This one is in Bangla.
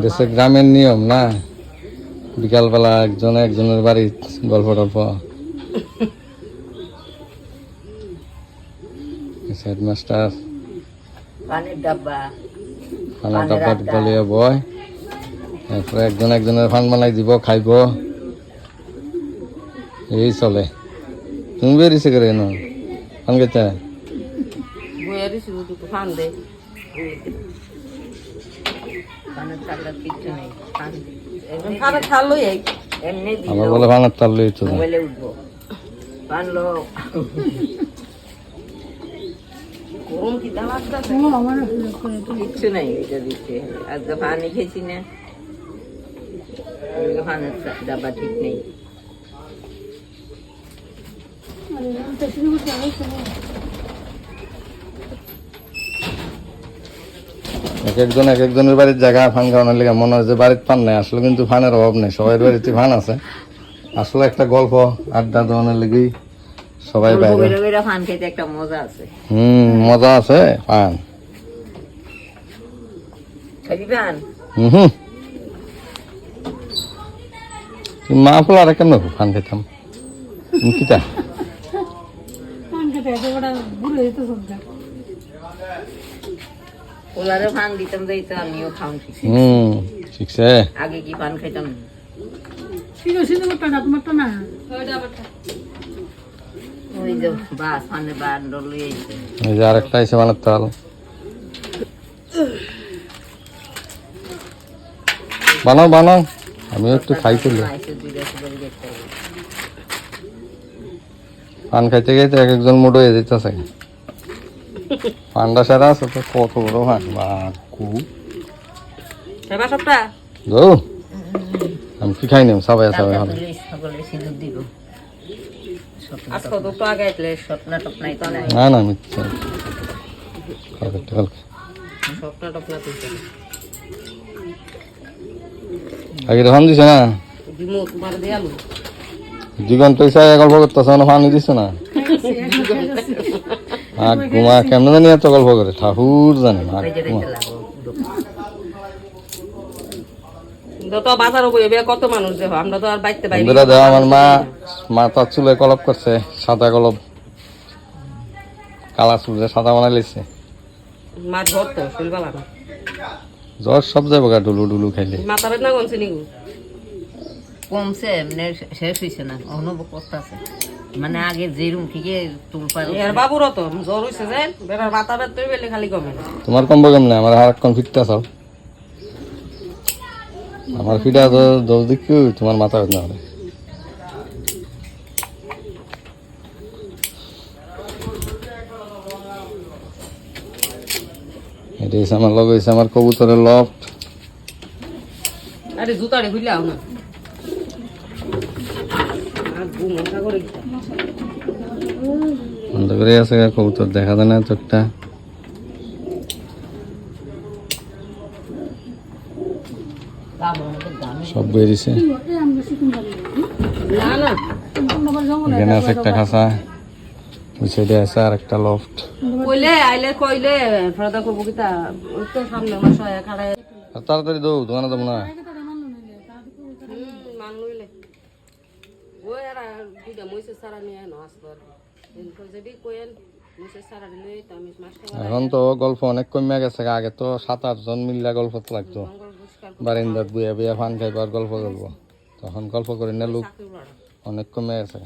দেশে গ্রামের নিয়ম না, বিকালবেলা একজনের বাড়ি গল্প টল্প। হেডমাস্টার পানির ডাব্বা খানা ডাব্বা টুব্বা লিয়ে বয়, তারপরে একজনের ফান বানাই দিব, খাইব, এই চলে। তুমি বেরিয়েছে করে না ফান খেতে? ফান দে পানের চাকরা কিচ্ছু নেই, এমনি আমার বলে ফানের তাল লই তো মোবাইলে উঠবো পান লো গরম কি দাঁড়াচ্ছে কিচ্ছু নাই। এটা দিচ্ছে আজকে পানি খেয়েছি না, পানের ডাব্বা ঠিক নেই। একজনের বাড়ির জায়গা ফান খাওয়ানোর লেগে মনে হয় যে বাড়িতে ফান নেই, আসলে কিন্তু ফানের অভাব নেই, সবাই বাড়িতে ফান আছে। আসলে একটা গল্প আড্ডা দেওয়ানোর লেগেই সবাই বাইরে ফান খেতে একটা মজা আছে। মজা আছে ফান। মা ফুল আর কেমন ফান খেতাম কিতা ওলারে ফান দিতাম যাইতো, আমিও খাওন শিখছি। শিখছে। আগে কি পান খাইতাম না। ওই যে বাস পানের বান্ডল লই আইছে, এই যে আরেকটা এসে বানার তাল বানাও বানাও, আমিও একটু খাই তুলি। পান খাইতে খাইতে একজন মুড হয়ে যেতেছে। পান্ডা সারা আছে তো, কত বড় পান বাকু গো। আমি কি খাই নিম সবাই সবাই হবে না না মিথ্যা আগে তখন দিছে না জীবন পয়সা গল্প করতেছে না, পানি দিছে না। আর ঘুমা কেমন জানি এত গল্প করে, ঠাকুর জানে। আমার মা মাথার চুলে কলপ করছে, সাদা কলপ, কালা চুলে সাদা বানাই লেছে। জ্বর সব যাবো গা, ডুলু ডুলু খাইলে। কমছে এমনি শেষ হয়েছে না, অনুভব করতে আছে। মানে আগে যে রুম থেকে বাবুরও তো জ্বর হয়েছে যে মাথা ব্যথা বেলে খালি কমে। তোমার কমবো কেমনে? আমার হারাক্ষণ ফিটতে আসাও, আমার ফিটা দোষ দিক তোমার মাথা ব্যথা হবে। এটা আমার লগ হয়েছে আমার কবুতরের লফট। আরে জুতারে খুললাও না, বন্ধ করে আছে কবুতর, দেখা যায় না চোখটা। সব বেরিয়েছে। এখানে আছে একটা খাঁচা, ওই সাইডে আছে আর একটা লফট। তাড়াতাড়ি দৌ, দোকানে যাবো না। এখন তো গল্প অনেক কমে গেছে, আগে তো 7-8 জন মিল্লা গল্প লাগতো, বারিন্দাত বইয়া বইয়া ফান খাইবার গল্প করবো। তখন গল্প করি না লোক অনেক কমে গেছে।